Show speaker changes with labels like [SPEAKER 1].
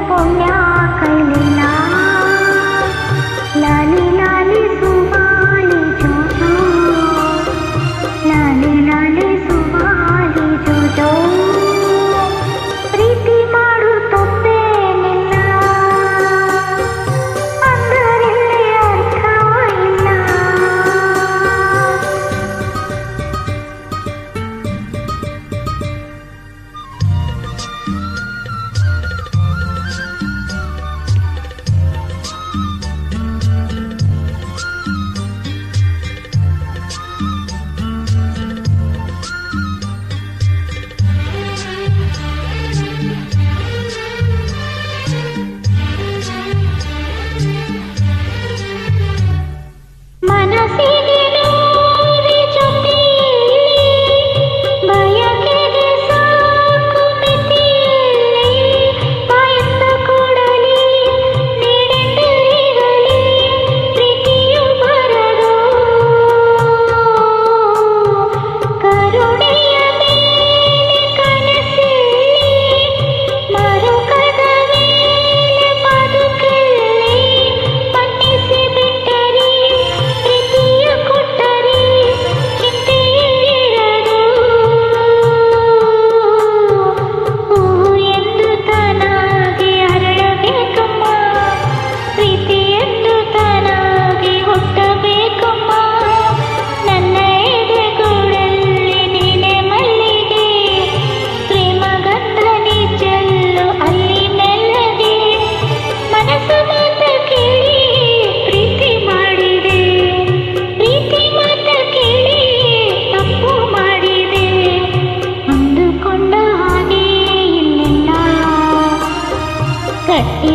[SPEAKER 1] ಪುಣ್ಯ ಕೈಲಿಲ್ಲ ಲಾಲಿ ಲಾಲಿ ಸುವಾಲಿ ಜೋಜೋ ಲಾಲಿ ಲಾಲಿ ಸುವಾಲಿ ಜೋಜೋ ಪ್ರೀತಿ ಮಾಡು ತಪ್ಪೇನಿಲ್ಲ ಅದರಲ್ಲಿ ಅರ್ಥ ಇಲ್ಲ ಮನಸ್ಸಿಗೆ ನೋವಿ ಜೊತೆಯಲ್ಲಿ ಬಯಕೆಗೆ ಸಾಕು ಮಿತಿಯಲ್ಲಿ ಬಾಯಿಂದ ಕೊಡಲಿ ನೀಡೆಂದಿರಲಿ ಪ್ರೀತಿಯು ಬರದು ಕರುಣೆಯ ಮೇಲೆ ಕನಸಲ್ಲಿ ಮರುಕದ ಮೇಲೆ ಬದುಕಲ್ಲಿ ಮನ್ನಿಸಿ ಬಿಟ್ಟರೆ ಪ್ರೀತಿಯ ಕೊಟ್ಟರೆ ಚಿಂತೆಯಿರದು ಹೂ ಎಂದು ತಾನಾಗಿ ಅರಳಬೇಕಮ್ಮ ಪ್ರೀತಿ ಎಂದು ತಾನಾಗಿ ಹುಟ್ಟಬೇಕಮ್ಮ ನನ್ನ ಎದೆಗೂಡಲ್ಲಿ ನೀನೆ ಮಲ್ಲಿಗೆ ಪ್ರೇಮ ಗಂಧ ನೀ ಚೆಲ್ಲು ಅಲ್ಲಿ ಮೆಲ್ಲಗೆ ಮನಸ್ಸು ಮಾತ ಕೇಳಿ ಪ್ರೀತಿ ಮಾಡಿದೆ ಪ್ರೀತಿ ಮಾತ ಕೇಳಿ ತಪ್ಪು ಮಾಡಿದೆ ಅಂದುಕೊಂಡ ಹಾಗೆ ಇನ್ನಿಲ್ಲ ಗಟ್ಟಿ